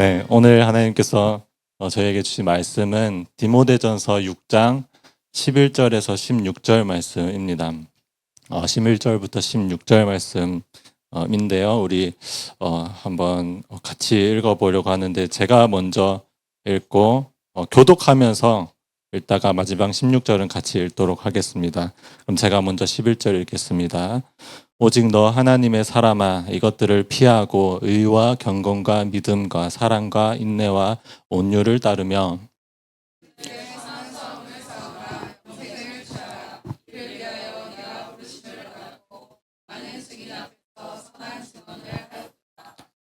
네, 오늘 하나님께서 저에게 주신 말씀은 디모데전서 6장 11절에서 16절 말씀입니다. 11절부터 16절 말씀인데요. 우리 한번 같이 읽어보려고 하는데 제가 먼저 읽고 교독하면서 읽다가 마지막 16절은 같이 읽도록 하겠습니다. 그럼 제가 먼저 11절 읽겠습니다. 오직 너 하나님의 사람아, 이것들을 피하고 의와 경건과 믿음과 사랑과 인내와 온유를 따르며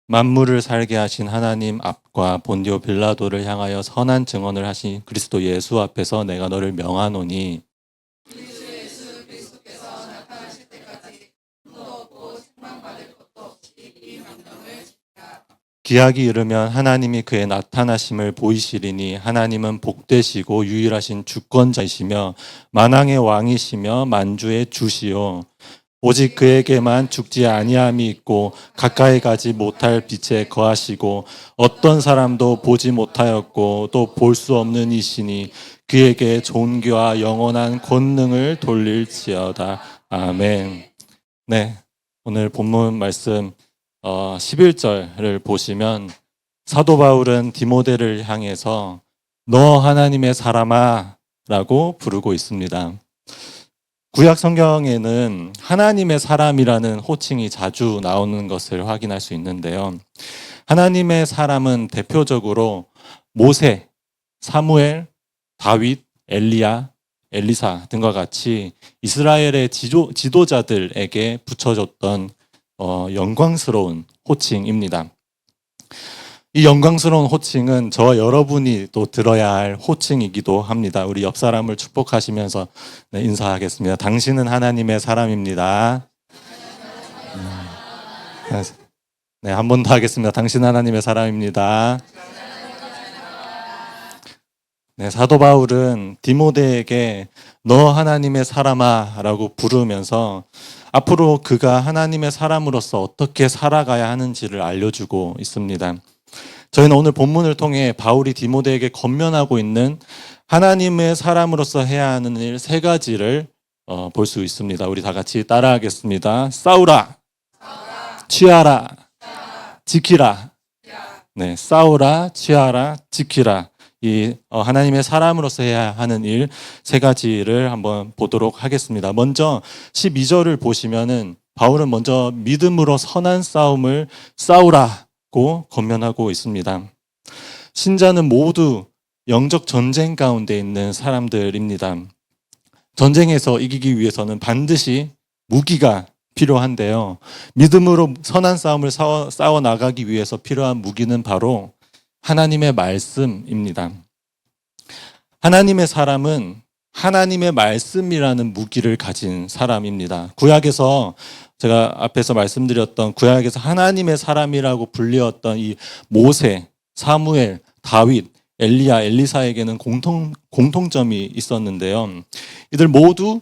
만물을 살게 하신 하나님 앞과 본디오 빌라도를 향하여 선한 증언을 하신 그리스도 예수 앞에서 내가 너를 명하노니 기약이 이르면 하나님이 그의 나타나심을 보이시리니 하나님은 복되시고 유일하신 주권자이시며 만왕의 왕이시며 만주의 주시요 오직 그에게만 죽지 아니함이 있고 가까이 가지 못할 빛에 거하시고 어떤 사람도 보지 못하였고 또 볼 수 없는 이시니 그에게 존귀와 영원한 권능을 돌릴지어다. 아멘. 네, 오늘 본문 말씀 11절을 보시면 사도 바울은 디모데를 향해서 너 하나님의 사람아 라고 부르고 있습니다. 구약 성경에는 하나님의 사람이라는 호칭이 자주 나오는 것을 확인할 수 있는데요. 하나님의 사람은 대표적으로 모세, 사무엘, 다윗, 엘리야, 엘리사 등과 같이 이스라엘의 지도자들에게 붙여줬던 영광스러운 호칭입니다. 이 영광스러운 호칭은 저와 여러분이 또 들어야 할 호칭이기도 합니다. 우리 옆 사람을 축복하시면서 인사하겠습니다. 당신은 하나님의 사람입니다. 네, 한 번 더 하겠습니다. 당신은 하나님의 사람입니다. 네, 사도 바울은 디모데에게 너 하나님의 사람아 라고 부르면서 앞으로 그가 하나님의 사람으로서 어떻게 살아가야 하는지를 알려주고 있습니다. 저희는 오늘 본문을 통해 바울이 디모데에게 권면하고 있는 하나님의 사람으로서 해야 하는 일 3가지를 볼 수 있습니다. 우리 다 같이 따라하겠습니다. 싸우라, 취하라, 지키라. 네, 싸우라, 취하라, 지키라. 이 하나님의 사람으로서 해야 하는 일 3가지를 한번 보도록 하겠습니다. 먼저 12절을 보시면은 바울은 먼저 믿음으로 선한 싸움을 싸우라고 권면하고 있습니다. 신자는 모두 영적 전쟁 가운데 있는 사람들입니다. 전쟁에서 이기기 위해서는 반드시 무기가 필요한데요. 믿음으로 선한 싸움을 싸워 나가기 위해서 필요한 무기는 바로 하나님의 말씀입니다. 하나님의 사람은 하나님의 말씀이라는 무기를 가진 사람입니다. 구약에서 제가 앞에서 말씀드렸던 구약에서 하나님의 사람이라고 불리었던 이 모세, 사무엘, 다윗, 엘리야, 엘리사에게는 공통점이 있었는데요. 이들 모두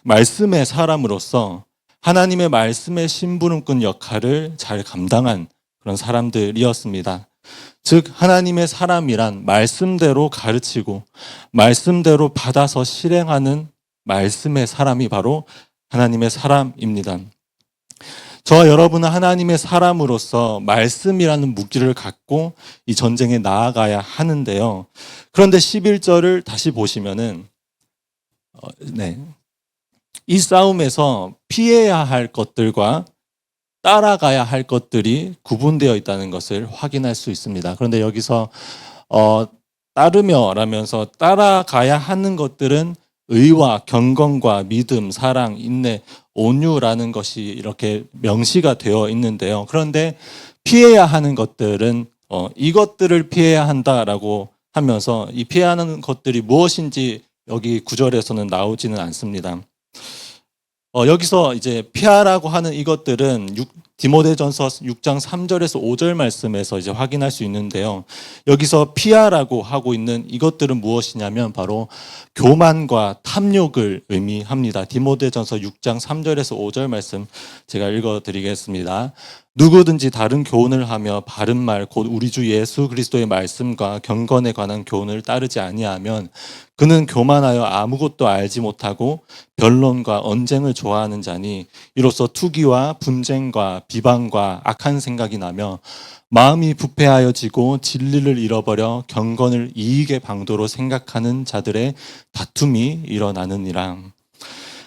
말씀의 사람으로서 하나님의 말씀의 심부름꾼 역할을 잘 감당한 그런 사람들이었습니다. 즉 하나님의 사람이란 말씀대로 가르치고 말씀대로 받아서 실행하는 말씀의 사람이 바로 하나님의 사람입니다. 저와 여러분은 하나님의 사람으로서 말씀이라는 무기를 갖고 이 전쟁에 나아가야 하는데요. 그런데 11절을 다시 보시면은 이 싸움에서 피해야 할 것들과 따라가야 할 것들이 구분되어 있다는 것을 확인할 수 있습니다. 그런데 여기서 따르며 라면서 따라가야 하는 것들은 의와 경건과 믿음, 사랑, 인내, 온유라는 것이 이렇게 명시가 되어 있는데요. 그런데 피해야 하는 것들은 이것들을 피해야 한다라고 하면서 이 피해야 하는 것들이 무엇인지 여기 구절에서는 나오지는 않습니다. 여기서 이제 피하라고 하는 이것들은 디모데전서 6장 3절에서 5절 말씀에서 이제 확인할 수 있는데요. 여기서 피하라고 하고 있는 이것들은 무엇이냐면 바로 교만과 탐욕을 의미합니다. 디모데전서 6장 3절에서 5절 말씀 제가 읽어드리겠습니다. 누구든지 다른 교훈을 하며 바른 말 곧 우리 주 예수 그리스도의 말씀과 경건에 관한 교훈을 따르지 아니하면 그는 교만하여 아무것도 알지 못하고 변론과 언쟁을 좋아하는 자니 이로써 투기와 분쟁과 비방과 악한 생각이 나며 마음이 부패하여지고 진리를 잃어버려 경건을 이익의 방도로 생각하는 자들의 다툼이 일어나느니라.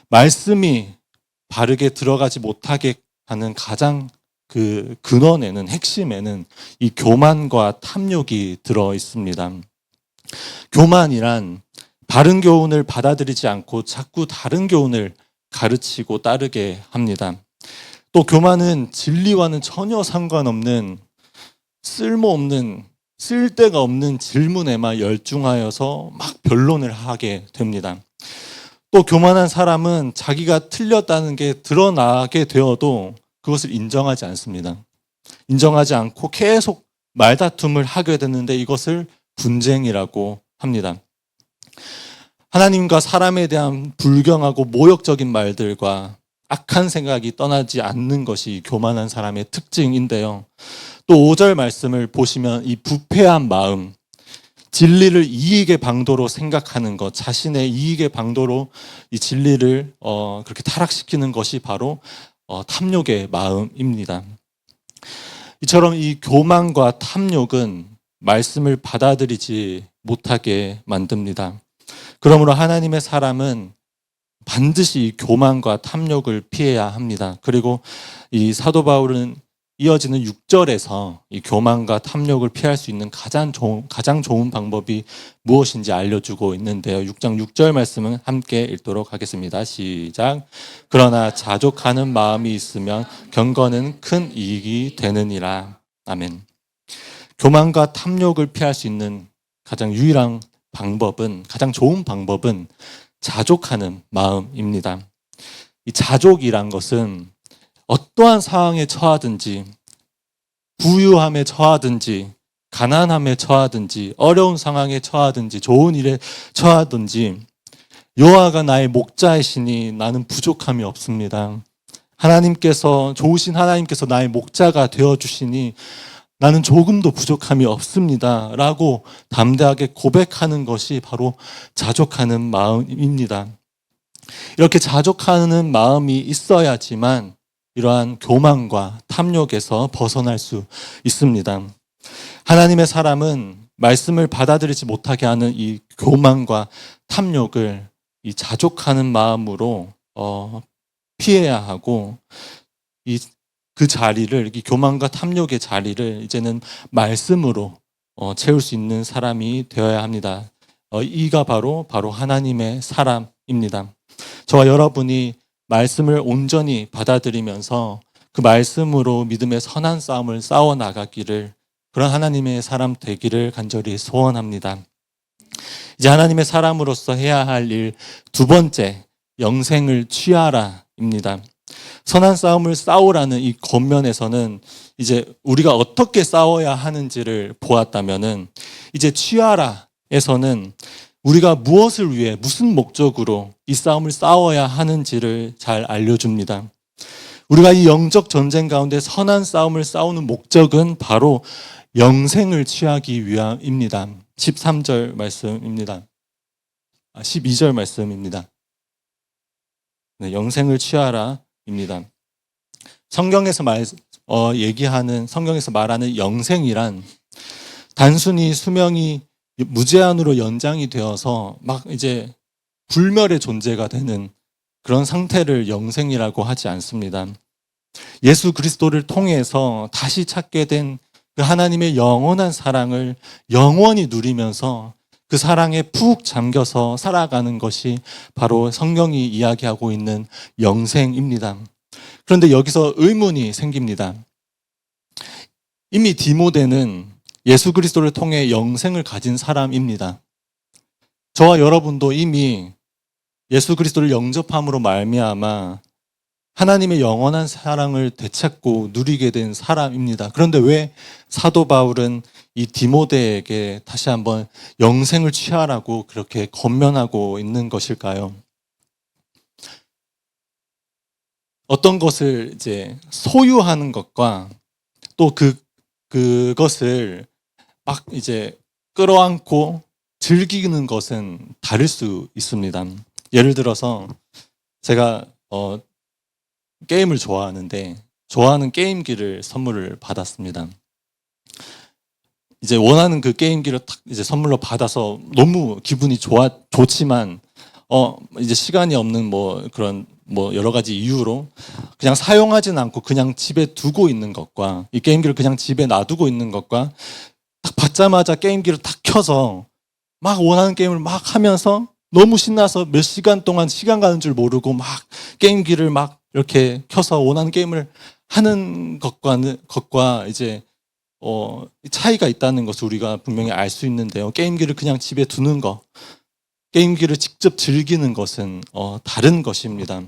말씀이 바르게 들어가지 못하게 하는 가장 그 근원에는, 핵심에는 이 교만과 탐욕이 들어 있습니다. 교만이란 바른 교훈을 받아들이지 않고 자꾸 다른 교훈을 가르치고 따르게 합니다. 또 교만은 진리와는 전혀 상관없는 쓸모없는, 쓸데가 없는 질문에만 열중하여서 막 변론을 하게 됩니다. 또 교만한 사람은 자기가 틀렸다는 게 드러나게 되어도 그것을 인정하지 않습니다. 인정하지 않고 계속 말다툼을 하게 되는데 이것을 분쟁이라고 합니다. 하나님과 사람에 대한 불경하고 모욕적인 말들과 악한 생각이 떠나지 않는 것이 교만한 사람의 특징인데요. 또 5절 말씀을 보시면 이 부패한 마음, 진리를 이익의 방도로 생각하는 것, 자신의 이익의 방도로 이 진리를 그렇게 타락시키는 것이 바로 탐욕의 마음입니다. 이처럼 이 교만과 탐욕은 말씀을 받아들이지 못하게 만듭니다. 그러므로 하나님의 사람은 반드시 이 교만과 탐욕을 피해야 합니다. 그리고 이 사도 바울은 이어지는 6절에서 이 교만과 탐욕을 피할 수 있는 가장 좋은 방법이 무엇인지 알려주고 있는데요. 6장 6절 말씀은 함께 읽도록 하겠습니다. 시작. 그러나 자족하는 마음이 있으면 경건은 큰 이익이 되느니라. 아멘. 교만과 탐욕을 피할 수 있는 가장 유일한 방법은, 가장 좋은 방법은 자족하는 마음입니다. 이 자족이란 것은 어떠한 상황에 처하든지, 부유함에 처하든지, 가난함에 처하든지, 어려운 상황에 처하든지, 좋은 일에 처하든지, 여호와가 나의 목자이시니 나는 부족함이 없습니다. 좋으신 하나님께서 나의 목자가 되어주시니 나는 조금도 부족함이 없습니다. 라고 담대하게 고백하는 것이 바로 자족하는 마음입니다. 이렇게 자족하는 마음이 있어야지만 이러한 교만과 탐욕에서 벗어날 수 있습니다. 하나님의 사람은 말씀을 받아들이지 못하게 하는 이 교만과 탐욕을 이 자족하는 마음으로 피해야 하고, 그 자리를, 이 교만과 탐욕의 자리를 이제는 말씀으로 채울 수 있는 사람이 되어야 합니다. 이가 바로 하나님의 사람입니다. 저와 여러분이 말씀을 온전히 받아들이면서 그 말씀으로 믿음의 선한 싸움을 싸워 나가기를, 그런 하나님의 사람 되기를 간절히 소원합니다. 이제 하나님의 사람으로서 해야 할 일 두 번째, 영생을 취하라입니다. 선한 싸움을 싸우라는 이 겉면에서는 이제 우리가 어떻게 싸워야 하는지를 보았다면은, 이제 취하라에서는 우리가 무엇을 위해, 무슨 목적으로 이 싸움을 싸워야 하는지를 잘 알려줍니다. 우리가 이 영적 전쟁 가운데 선한 싸움을 싸우는 목적은 바로 영생을 취하기 위함입니다. 13절 말씀입니다. 12절 말씀입니다. 네, 영생을 취하라입니다. 성경에서 말하는 영생이란 단순히 수명이 무제한으로 연장이 되어서 막 이제 불멸의 존재가 되는 그런 상태를 영생이라고 하지 않습니다. 예수 그리스도를 통해서 다시 찾게 된 그 하나님의 영원한 사랑을 영원히 누리면서 그 사랑에 푹 잠겨서 살아가는 것이 바로 성경이 이야기하고 있는 영생입니다. 그런데 여기서 의문이 생깁니다. 이미 디모데는 예수 그리스도를 통해 영생을 가진 사람입니다. 저와 여러분도 이미 예수 그리스도를 영접함으로 말미암아 하나님의 영원한 사랑을 되찾고 누리게 된 사람입니다. 그런데 왜 사도 바울은 이 디모데에게 다시 한번 영생을 취하라고 그렇게 권면하고 있는 것일까요? 어떤 것을 이제 소유하는 것과 또 그것을 막 이제 끌어안고 즐기는 것은 다를 수 있습니다. 예를 들어서 제가 게임을 좋아하는데 좋아하는 게임기를 선물을 받았습니다. 이제 원하는 그 게임기를 딱 이제 선물로 받아서 너무 기분이 좋지만 이제 시간이 없는 뭐 그런 뭐 여러 가지 이유로 그냥 사용하진 않고 그냥 집에 두고 있는 것과 이 게임기를 그냥 집에 놔두고 있는 것과 딱 받자마자 게임기를 딱 켜서 막 원하는 게임을 막 하면서 너무 신나서 몇 시간 동안 시간 가는 줄 모르고 막 게임기를 막 이렇게 켜서 원하는 게임을 하는 것과 이제 차이가 있다는 것을 우리가 분명히 알 수 있는데요. 게임기를 그냥 집에 두는 것, 게임기를 직접 즐기는 것은 다른 것입니다.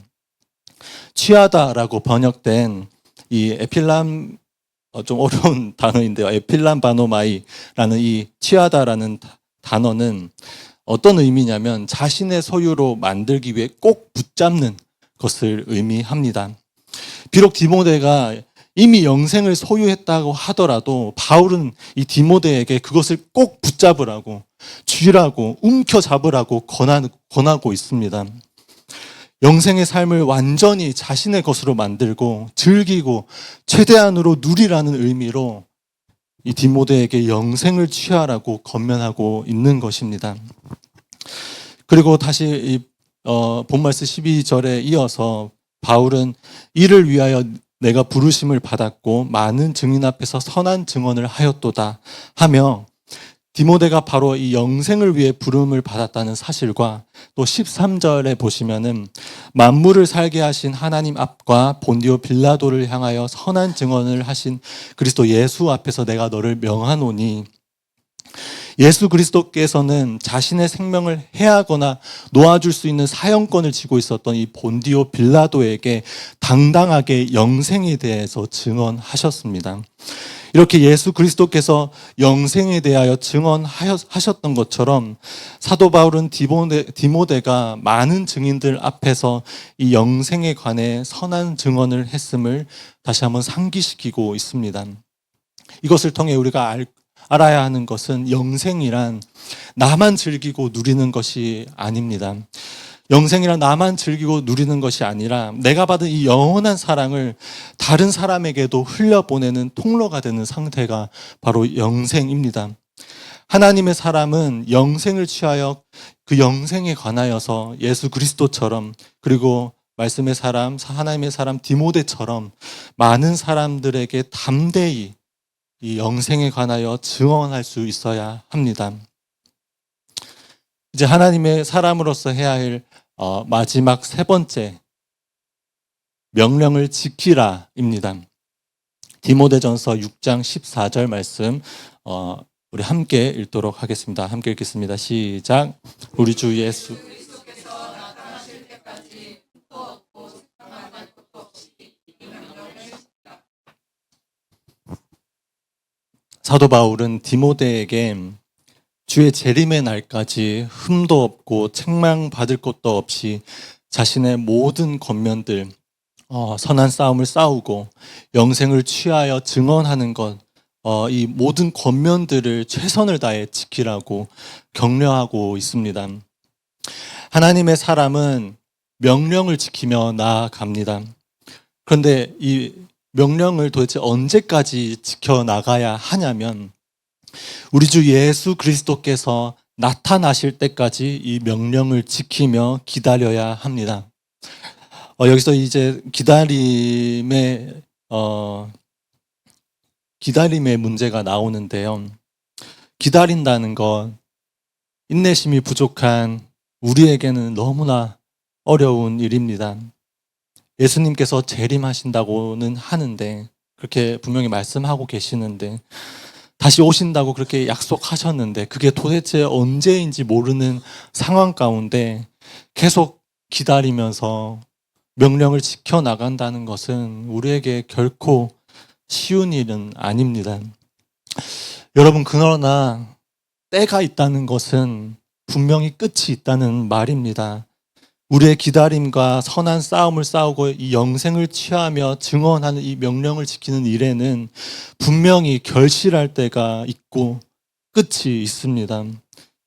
취하다라고 번역된 이 에필람 좀 어려운 단어인데요. 에필람바노마이라는 이 취하다라는 단어는 어떤 의미냐면 자신의 소유로 만들기 위해 꼭 붙잡는 것을 의미합니다. 비록 디모데가 이미 영생을 소유했다고 하더라도 바울은 이 디모데에게 그것을 꼭 붙잡으라고 쥐라고 움켜잡으라고 권하고 있습니다. 영생의 삶을 완전히 자신의 것으로 만들고 즐기고 최대한으로 누리라는 의미로 이 디모데에게 영생을 취하라고 권면하고 있는 것입니다. 그리고 다시 이 본말씀 12절에 이어서 바울은 이를 위하여 내가 부르심을 받았고 많은 증인 앞에서 선한 증언을 하였도다 하며 디모데가 바로 이 영생을 위해 부름을 받았다는 사실과 또 13절에 보시면은 만물을 살게 하신 하나님 앞과 본디오 빌라도를 향하여 선한 증언을 하신 그리스도 예수 앞에서 내가 너를 명하노니 예수 그리스도께서는 자신의 생명을 해하거나 놓아줄 수 있는 사형권을 쥐고 있었던 이 본디오 빌라도에게 당당하게 영생에 대해서 증언하셨습니다. 이렇게 예수 그리스도께서 영생에 대하여 증언하셨던 것처럼 사도 바울은 디모데가 많은 증인들 앞에서 이 영생에 관해 선한 증언을 했음을 다시 한번 상기시키고 있습니다. 이것을 통해 우리가 알아야 하는 것은 영생이란 나만 즐기고 누리는 것이 아닙니다. 영생이란 나만 즐기고 누리는 것이 아니라 내가 받은 이 영원한 사랑을 다른 사람에게도 흘려보내는 통로가 되는 상태가 바로 영생입니다. 하나님의 사람은 영생을 취하여 그 영생에 관하여서 예수 그리스도처럼 그리고 말씀의 사람, 하나님의 사람 디모데처럼 많은 사람들에게 담대히 이 영생에 관하여 증언할 수 있어야 합니다. 이제 하나님의 사람으로서 해야 할 마지막 세 번째 명령을 지키라입니다. 디모데전서 6장 14절 말씀 우리 함께 읽도록 하겠습니다. 함께 읽겠습니다. 시작. 우리 주 예수 사도 바울은 디모데에게 주의 재림의 날까지 흠도 없고 책망받을 것도 없이 자신의 모든 권면들 선한 싸움을 싸우고 영생을 취하여 증언하는 것 이 모든 권면들을 최선을 다해 지키라고 격려하고 있습니다. 하나님의 사람은 명령을 지키며 나아갑니다. 그런데 이 명령을 도대체 언제까지 지켜나가야 하냐면 우리 주 예수 그리스도께서 나타나실 때까지 이 명령을 지키며 기다려야 합니다. 여기서 이제 기다림의 문제가 나오는데요. 기다린다는 것, 인내심이 부족한 우리에게는 너무나 어려운 일입니다. 예수님께서 재림하신다고는 하는데 그렇게 분명히 말씀하고 계시는데 다시 오신다고 그렇게 약속하셨는데 그게 도대체 언제인지 모르는 상황 가운데 계속 기다리면서 명령을 지켜나간다는 것은 우리에게 결코 쉬운 일은 아닙니다. 여러분, 그러나 때가 있다는 것은 분명히 끝이 있다는 말입니다. 우리의 기다림과 선한 싸움을 싸우고 이 영생을 취하며 증언하는 이 명령을 지키는 일에는 분명히 결실할 때가 있고 끝이 있습니다.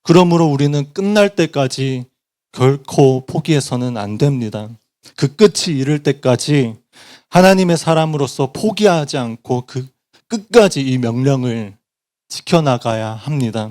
그러므로 우리는 끝날 때까지 결코 포기해서는 안 됩니다. 그 끝이 이를 때까지 하나님의 사람으로서 포기하지 않고 그 끝까지 이 명령을 지켜나가야 합니다.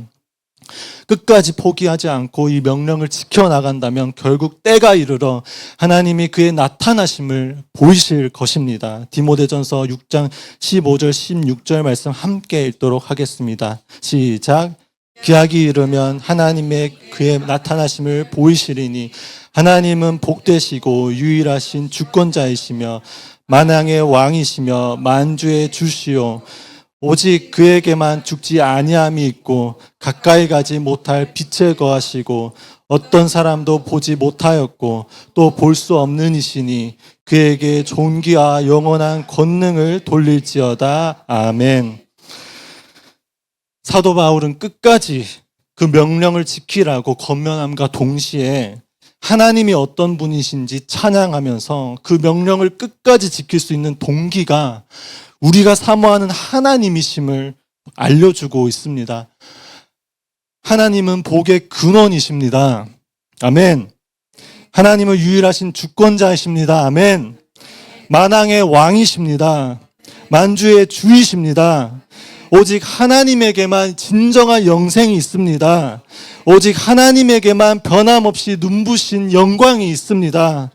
끝까지 포기하지 않고 이 명령을 지켜나간다면 결국 때가 이르러 하나님이 그의 나타나심을 보이실 것입니다. 디모데전서 6장 15절 16절 말씀 함께 읽도록 하겠습니다. 시작. 기약이 이르면 하나님의 그의 나타나심을 보이시리니 하나님은 복되시고 유일하신 주권자이시며 만왕의 왕이시며 만주의 주시오 오직 그에게만 죽지 아니함이 있고 가까이 가지 못할 빛에 거하시고 어떤 사람도 보지 못하였고 또 볼 수 없는 이시니 그에게 존귀와 영원한 권능을 돌릴지어다. 아멘. 사도 바울은 끝까지 그 명령을 지키라고 권면함과 동시에 하나님이 어떤 분이신지 찬양하면서 그 명령을 끝까지 지킬 수 있는 동기가 우리가 사모하는 하나님이심을 알려주고 있습니다. 하나님은 복의 근원이십니다. 아멘. 하나님은 유일하신 주권자이십니다. 아멘. 만왕의 왕이십니다. 만주의 주이십니다. 오직 하나님에게만 진정한 영생이 있습니다. 오직 하나님에게만 변함없이 눈부신 영광이 있습니다.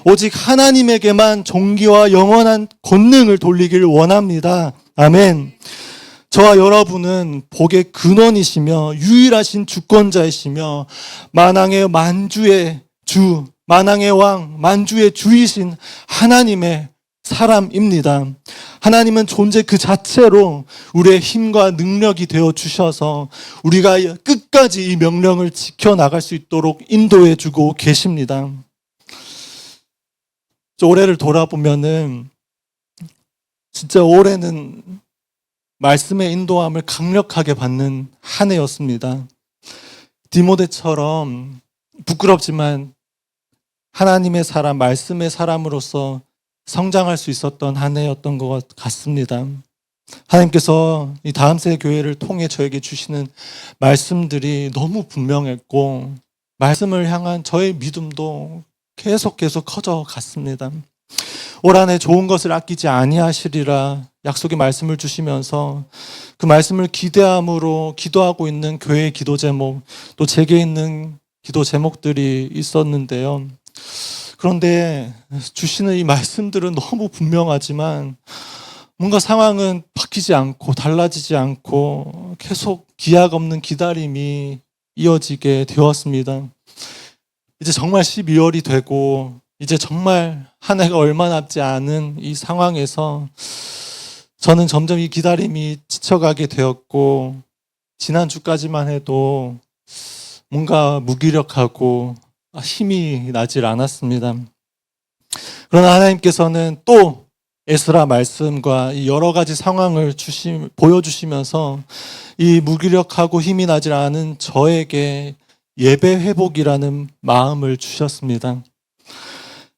오직 하나님에게만 존귀와 영원한 권능을 돌리길 원합니다. 아멘. 저와 여러분은 복의 근원이시며 유일하신 주권자이시며 만왕의 만주의 주, 만왕의 왕, 만주의 주이신 하나님의 사람입니다. 하나님은 존재 그 자체로 우리의 힘과 능력이 되어 주셔서 우리가 끝까지 이 명령을 지켜나갈 수 있도록 인도해 주고 계십니다. 올해를 돌아보면은 진짜 올해는 말씀의 인도함을 강력하게 받는 한 해였습니다. 디모데처럼 부끄럽지만 하나님의 사람, 말씀의 사람으로서 성장할 수 있었던 한 해였던 것 같습니다. 하나님께서 이 다음 세 교회를 통해 저에게 주시는 말씀들이 너무 분명했고 말씀을 향한 저의 믿음도 계속 커져 갔습니다. 올 한 해 좋은 것을 아끼지 아니하시리라 약속의 말씀을 주시면서 그 말씀을 기대함으로 기도하고 있는 교회의 기도 제목, 또 제게 있는 기도 제목들이 있었는데요. 그런데 주시는 이 말씀들은 너무 분명하지만 뭔가 상황은 바뀌지 않고 달라지지 않고 계속 기약 없는 기다림이 이어지게 되었습니다. 이제 정말 12월이 되고 이제 정말 한 해가 얼마 남지 않은 이 상황에서 저는 점점 이 기다림이 지쳐가게 되었고 지난주까지만 해도 뭔가 무기력하고 힘이 나질 않았습니다. 그러나 하나님께서는 또 에스라 말씀과 이 여러 가지 상황을 보여주시면서 이 무기력하고 힘이 나질 않은 저에게 예배 회복이라는 마음을 주셨습니다.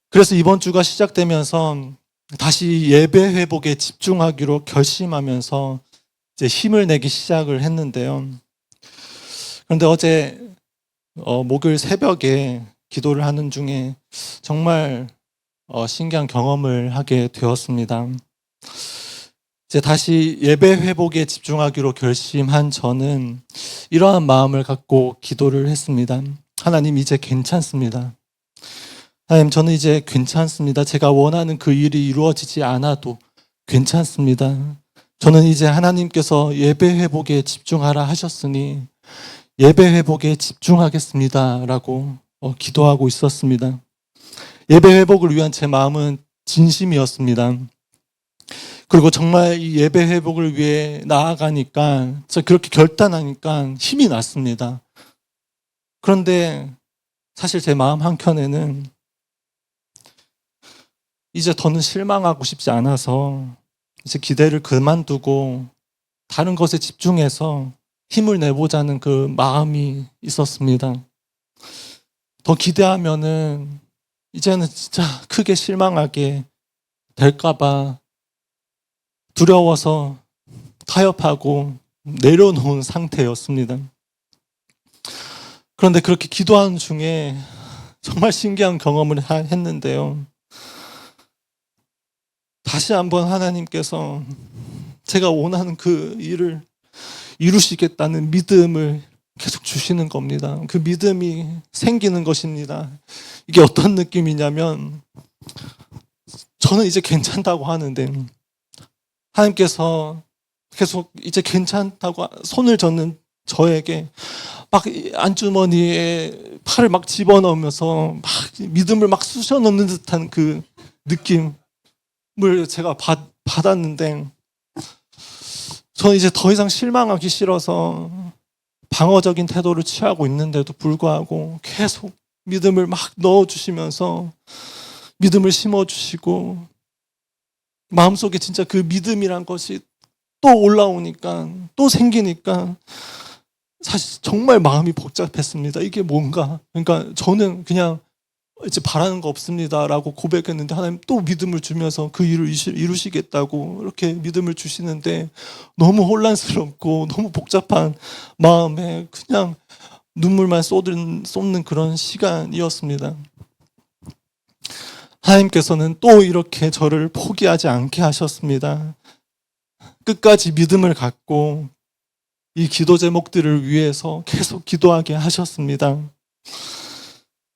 그래서 이번 주가 시작되면서 다시 예배 회복에 집중하기로 결심하면서 이제 힘을 내기 시작을 했는데요. 그런데 어제 목요일 새벽에 기도를 하는 중에 정말 신기한 경험을 하게 되었습니다. 이제 다시 예배 회복에 집중하기로 결심한 저는 이러한 마음을 갖고 기도를 했습니다. 하나님, 이제 괜찮습니다. 하나님, 저는 이제 괜찮습니다. 제가 원하는 그 일이 이루어지지 않아도 괜찮습니다. 저는 이제 하나님께서 예배 회복에 집중하라 하셨으니 예배 회복에 집중하겠습니다 라고 기도하고 있었습니다. 예배 회복을 위한 제 마음은 진심이었습니다. 그리고 정말 이 예배 회복을 위해 나아가니까, 그렇게 결단하니까 힘이 났습니다. 그런데 사실 제 마음 한켠에는 이제 더는 실망하고 싶지 않아서 이제 기대를 그만두고 다른 것에 집중해서 힘을 내보자는 그 마음이 있었습니다. 더 기대하면은 이제는 진짜 크게 실망하게 될까봐 두려워서 타협하고 내려놓은 상태였습니다. 그런데 그렇게 기도하는 중에 정말 신기한 경험을 했는데요. 다시 한번 하나님께서 제가 원하는 그 일을 이루시겠다는 믿음을 계속 주시는 겁니다. 그 믿음이 생기는 것입니다. 이게 어떤 느낌이냐면, 저는 이제 괜찮다고 하는데 하나님께서 계속 이제 괜찮다고 손을 젓는 저에게 막 안주머니에 팔을 막 집어넣으면서 막 믿음을 막 쑤셔 넣는 듯한 그 느낌을 제가 받았는데, 저는 이제 더 이상 실망하기 싫어서 방어적인 태도를 취하고 있는데도 불구하고 계속 믿음을 막 넣어주시면서 믿음을 심어주시고, 마음속에 진짜 그 믿음이란 것이 또 올라오니까, 또 생기니까 사실 정말 마음이 복잡했습니다. 이게 뭔가, 그러니까 저는 그냥 이제 바라는 거 없습니다라고 고백했는데 하나님 또 믿음을 주면서 그 일을 이루시겠다고 이렇게 믿음을 주시는데, 너무 혼란스럽고 너무 복잡한 마음에 그냥 눈물만 쏟는 그런 시간이었습니다. 하나님께서는 또 이렇게 저를 포기하지 않게 하셨습니다. 끝까지 믿음을 갖고 이 기도 제목들을 위해서 계속 기도하게 하셨습니다.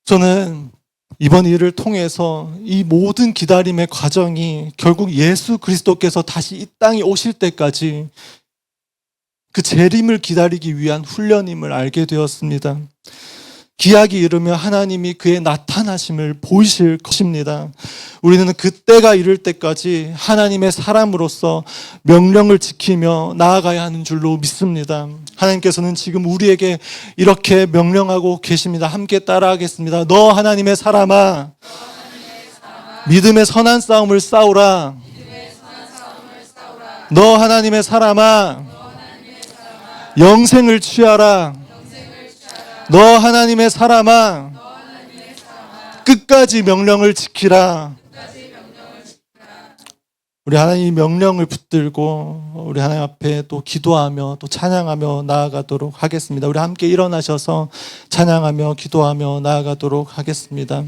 저는 이번 일을 통해서 이 모든 기다림의 과정이 결국 예수 그리스도께서 다시 이 땅에 오실 때까지 그 재림을 기다리기 위한 훈련임을 알게 되었습니다. 기약이 이르며 하나님이 그의 나타나심을 보이실 것입니다. 우리는 그때가 이를 때까지 하나님의 사람으로서 명령을 지키며 나아가야 하는 줄로 믿습니다. 하나님께서는 지금 우리에게 이렇게 명령하고 계십니다. 함께 따라하겠습니다. 너 하나님의 사람아, 믿음의 선한 싸움을 싸우라. 너 하나님의 사람아, 영생을 취하라. 너 하나님의 사람아, 끝까지 명령을 지키라. 우리 하나님 명령을 붙들고 우리 하나님 앞에 또 기도하며 또 찬양하며 나아가도록 하겠습니다. 우리 함께 일어나셔서 찬양하며 기도하며 나아가도록 하겠습니다.